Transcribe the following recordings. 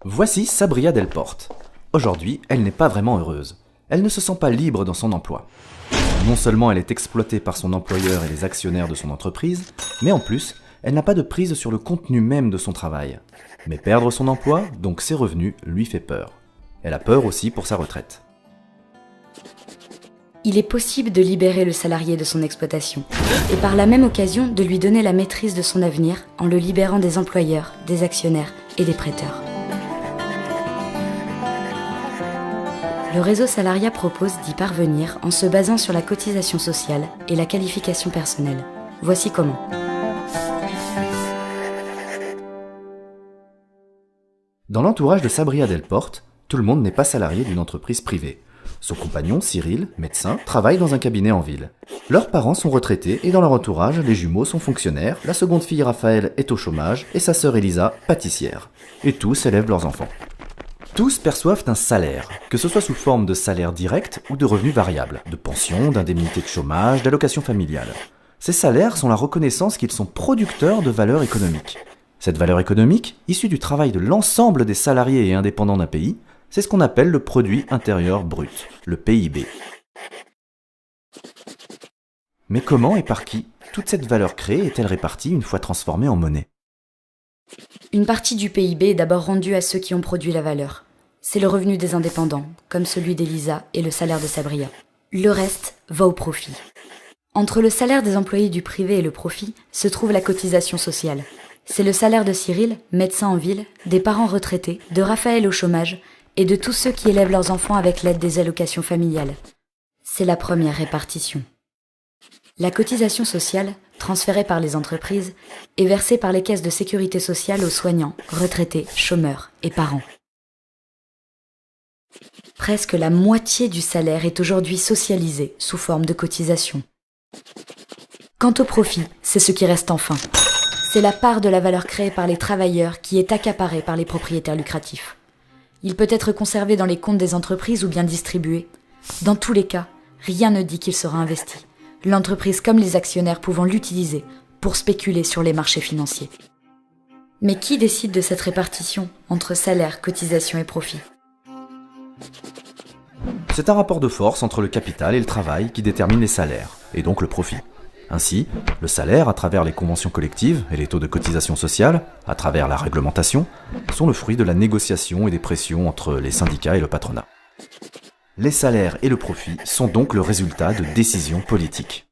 Voici Sabria Delporte. Aujourd'hui, elle n'est pas vraiment heureuse. Elle ne se sent pas libre dans son emploi. Non seulement elle est exploitée par son employeur et les actionnaires de son entreprise, mais en plus, elle n'a pas de prise sur le contenu même de son travail. Mais perdre son emploi, donc ses revenus, lui fait peur. Elle a peur aussi pour sa retraite. Il est possible de libérer le salarié de son exploitation et par la même occasion de lui donner la maîtrise de son avenir en le libérant des employeurs, des actionnaires et des prêteurs. Le réseau Salariat propose d'y parvenir en se basant sur la cotisation sociale et la qualification personnelle. Voici comment. Dans l'entourage de Sabria Delporte, tout le monde n'est pas salarié d'une entreprise privée. Son compagnon, Cyril, médecin, travaille dans un cabinet en ville. Leurs parents sont retraités et dans leur entourage, les jumeaux sont fonctionnaires, la seconde fille Raphaël est au chômage et sa sœur Elisa, pâtissière. Et tous élèvent leurs enfants. Tous perçoivent un salaire, que ce soit sous forme de salaire direct ou de revenus variables, de pension, d'indemnité de chômage, d'allocation familiale. Ces salaires sont la reconnaissance qu'ils sont producteurs de valeur économique. Cette valeur économique, issue du travail de l'ensemble des salariés et indépendants d'un pays, c'est ce qu'on appelle le produit intérieur brut, le PIB. Mais comment et par qui toute cette valeur créée est-elle répartie une fois transformée en monnaie ? Une partie du PIB est d'abord rendue à ceux qui ont produit la valeur. C'est le revenu des indépendants, comme celui d'Elisa et le salaire de Sabria. Le reste va au profit. Entre le salaire des employés du privé et le profit se trouve la cotisation sociale. C'est le salaire de Cyril, médecin en ville, des parents retraités, de Raphaël au chômage et de tous ceux qui élèvent leurs enfants avec l'aide des allocations familiales. C'est la première répartition. La cotisation sociale, transférée par les entreprises, est versée par les caisses de sécurité sociale aux soignants, retraités, chômeurs et parents. Presque la moitié du salaire est aujourd'hui socialisé sous forme de cotisation. Quant au profit, c'est ce qui reste enfin. C'est la part de la valeur créée par les travailleurs qui est accaparée par les propriétaires lucratifs. Il peut être conservé dans les comptes des entreprises ou bien distribué. Dans tous les cas, rien ne dit qu'il sera investi, l'entreprise comme les actionnaires pouvant l'utiliser pour spéculer sur les marchés financiers. Mais qui décide de cette répartition entre salaire, cotisation et profit ? C'est un rapport de force entre le capital et le travail qui détermine les salaires, et donc le profit. Ainsi, le salaire, à travers les conventions collectives et les taux de cotisation sociale, à travers la réglementation, sont le fruit de la négociation et des pressions entre les syndicats et le patronat. Les salaires et le profit sont donc le résultat de décisions politiques.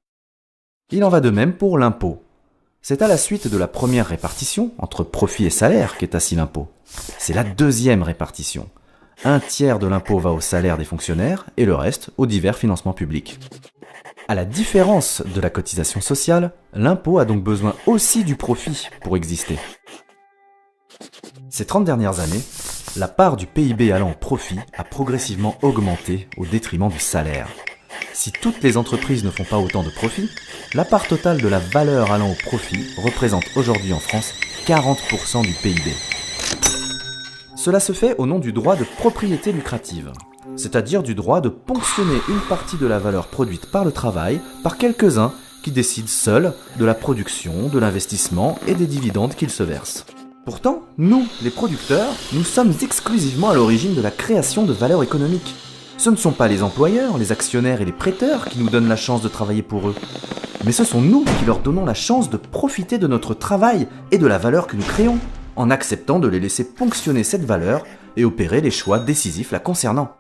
Il en va de même pour l'impôt. C'est à la suite de la première répartition, entre profit et salaire, qu'est assis l'impôt. C'est la deuxième répartition. 1/3 de l'impôt va au salaire des fonctionnaires et le reste aux divers financements publics. À la différence de la cotisation sociale, l'impôt a donc besoin aussi du profit pour exister. Ces 30 dernières années, la part du PIB allant au profit a progressivement augmenté au détriment du salaire. Si toutes les entreprises ne font pas autant de profit, la part totale de la valeur allant au profit représente aujourd'hui en France 40% du PIB. Cela se fait au nom du droit de propriété lucrative, c'est-à-dire du droit de ponctionner une partie de la valeur produite par le travail par quelques-uns qui décident seuls de la production, de l'investissement et des dividendes qu'ils se versent. Pourtant, nous, les producteurs, nous sommes exclusivement à l'origine de la création de valeur économique. Ce ne sont pas les employeurs, les actionnaires et les prêteurs qui nous donnent la chance de travailler pour eux, mais ce sont nous qui leur donnons la chance de profiter de notre travail et de la valeur que nous créons, en acceptant de les laisser ponctionner cette valeur et opérer les choix décisifs la concernant.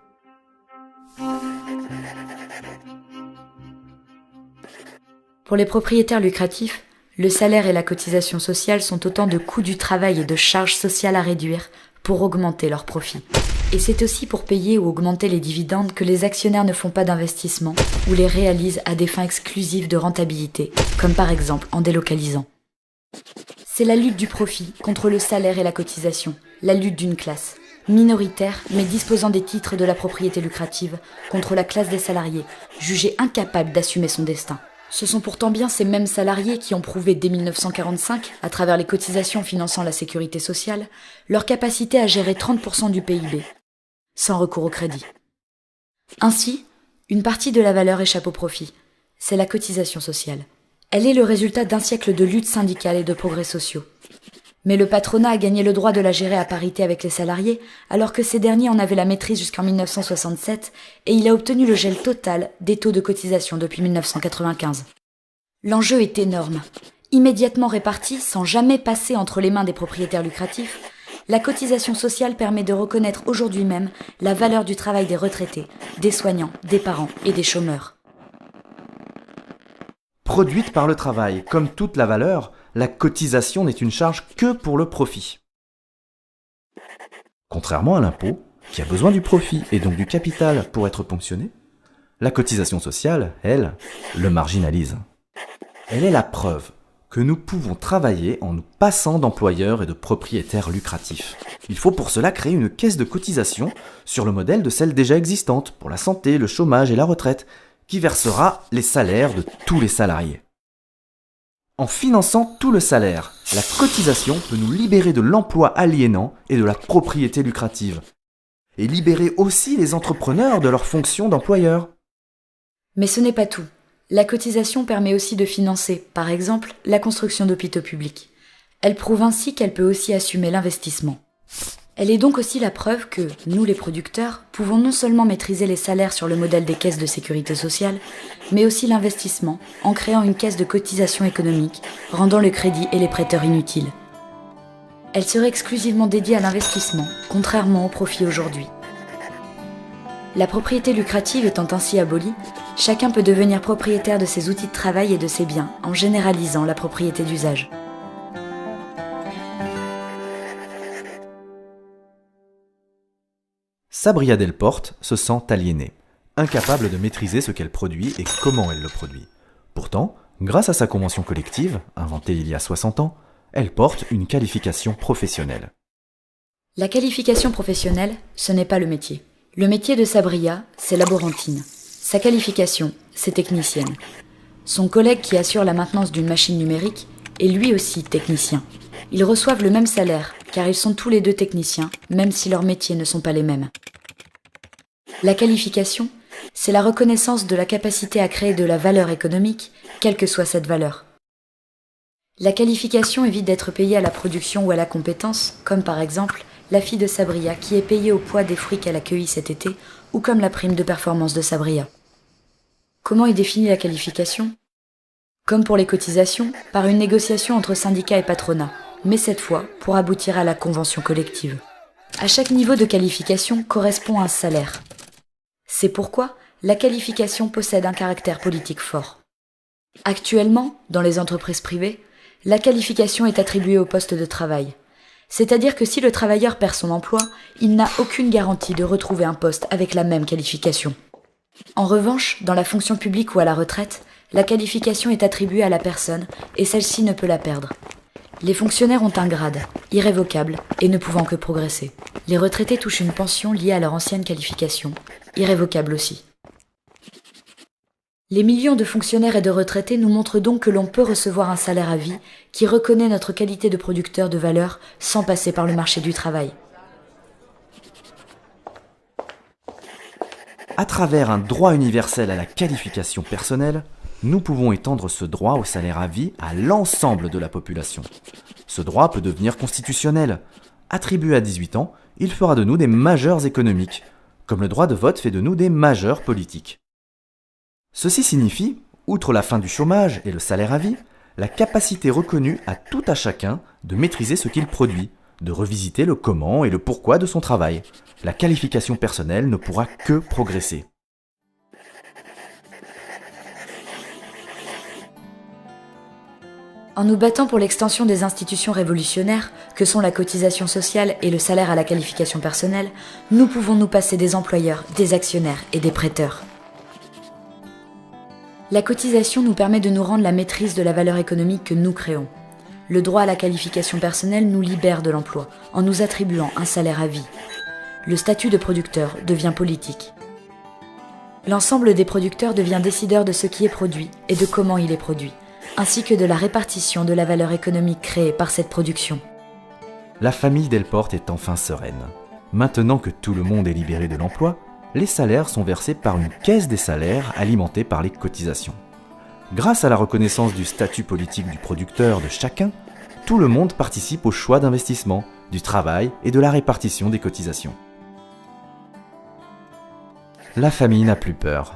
Pour les propriétaires lucratifs, le salaire et la cotisation sociale sont autant de coûts du travail et de charges sociales à réduire pour augmenter leurs profits. Et c'est aussi pour payer ou augmenter les dividendes que les actionnaires ne font pas d'investissement ou les réalisent à des fins exclusives de rentabilité, comme par exemple en délocalisant. C'est la lutte du profit contre le salaire et la cotisation, la lutte d'une classe, minoritaire mais disposant des titres de la propriété lucrative, contre la classe des salariés, jugée incapable d'assumer son destin. Ce sont pourtant bien ces mêmes salariés qui ont prouvé dès 1945, à travers les cotisations finançant la sécurité sociale, leur capacité à gérer 30% du PIB, sans recours au crédit. Ainsi, une partie de la valeur échappe au profit. C'est la cotisation sociale. Elle est le résultat d'un siècle de lutte syndicale et de progrès sociaux. Mais le patronat a gagné le droit de la gérer à parité avec les salariés, alors que ces derniers en avaient la maîtrise jusqu'en 1967, et il a obtenu le gel total des taux de cotisation depuis 1995. L'enjeu est énorme. Immédiatement répartie, sans jamais passer entre les mains des propriétaires lucratifs, la cotisation sociale permet de reconnaître aujourd'hui même la valeur du travail des retraités, des soignants, des parents et des chômeurs. Produite par le travail, comme toute la valeur, la cotisation n'est une charge que pour le profit. Contrairement à l'impôt, qui a besoin du profit et donc du capital pour être ponctionné, la cotisation sociale, elle, le marginalise. Elle est la preuve que nous pouvons travailler en nous passant d'employeurs et de propriétaires lucratifs. Il faut pour cela créer une caisse de cotisation sur le modèle de celle déjà existante pour la santé, le chômage et la retraite, qui versera les salaires de tous les salariés. En finançant tout le salaire, la cotisation peut nous libérer de l'emploi aliénant et de la propriété lucrative, et libérer aussi les entrepreneurs de leur fonction d'employeur. Mais ce n'est pas tout. La cotisation permet aussi de financer, par exemple, la construction d'hôpitaux publics. Elle prouve ainsi qu'elle peut aussi assumer l'investissement. Elle est donc aussi la preuve que, nous les producteurs, pouvons non seulement maîtriser les salaires sur le modèle des caisses de sécurité sociale, mais aussi l'investissement, en créant une caisse de cotisation économique, rendant le crédit et les prêteurs inutiles. Elle serait exclusivement dédiée à l'investissement, contrairement au profit aujourd'hui. La propriété lucrative étant ainsi abolie, chacun peut devenir propriétaire de ses outils de travail et de ses biens, en généralisant la propriété d'usage. Sabria Delporte se sent aliénée, incapable de maîtriser ce qu'elle produit et comment elle le produit. Pourtant, grâce à sa convention collective, inventée il y a 60 ans, elle porte une qualification professionnelle. La qualification professionnelle, ce n'est pas le métier. Le métier de Sabria, c'est laborantine. Sa qualification, c'est technicienne. Son collègue qui assure la maintenance d'une machine numérique est lui aussi technicien. Ils reçoivent le même salaire, car ils sont tous les deux techniciens, même si leurs métiers ne sont pas les mêmes. La qualification, c'est la reconnaissance de la capacité à créer de la valeur économique, quelle que soit cette valeur. La qualification évite d'être payée à la production ou à la compétence, comme par exemple la fille de Sabria qui est payée au poids des fruits qu'elle a cueillis cet été, ou comme la prime de performance de Sabria. Comment est définie la qualification ? Comme pour les cotisations, par une négociation entre syndicats et patronat, mais cette fois pour aboutir à la convention collective. À chaque niveau de qualification correspond un salaire. C'est pourquoi la qualification possède un caractère politique fort. Actuellement, dans les entreprises privées, la qualification est attribuée au poste de travail. C'est-à-dire que si le travailleur perd son emploi, il n'a aucune garantie de retrouver un poste avec la même qualification. En revanche, dans la fonction publique ou à la retraite, la qualification est attribuée à la personne et celle-ci ne peut la perdre. Les fonctionnaires ont un grade, irrévocable et ne pouvant que progresser. Les retraités touchent une pension liée à leur ancienne qualification, irrévocable aussi. Les millions de fonctionnaires et de retraités nous montrent donc que l'on peut recevoir un salaire à vie qui reconnaît notre qualité de producteur de valeur sans passer par le marché du travail. À travers un droit universel à la qualification personnelle, nous pouvons étendre ce droit au salaire à vie à l'ensemble de la population. Ce droit peut devenir constitutionnel. Attribué à 18 ans, il fera de nous des majeurs économiques, comme le droit de vote fait de nous des majeurs politiques. Ceci signifie, outre la fin du chômage et le salaire à vie, la capacité reconnue à tout à chacun de maîtriser ce qu'il produit, de revisiter le comment et le pourquoi de son travail. La qualification personnelle ne pourra que progresser. En nous battant pour l'extension des institutions révolutionnaires, que sont la cotisation sociale et le salaire à la qualification personnelle, nous pouvons nous passer des employeurs, des actionnaires et des prêteurs. La cotisation nous permet de nous rendre la maîtrise de la valeur économique que nous créons. Le droit à la qualification personnelle nous libère de l'emploi, en nous attribuant un salaire à vie. Le statut de producteur devient politique. L'ensemble des producteurs devient décideur de ce qui est produit et de comment il est produit, ainsi que de la répartition de la valeur économique créée par cette production. La famille Delporte est enfin sereine. Maintenant que tout le monde est libéré de l'emploi, les salaires sont versés par une caisse des salaires alimentée par les cotisations. Grâce à la reconnaissance du statut politique du producteur de chacun, tout le monde participe au choix d'investissement, du travail et de la répartition des cotisations. La famille n'a plus peur.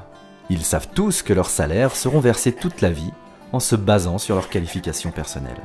Ils savent tous que leurs salaires seront versés toute la vie en se basant sur leurs qualifications personnelles.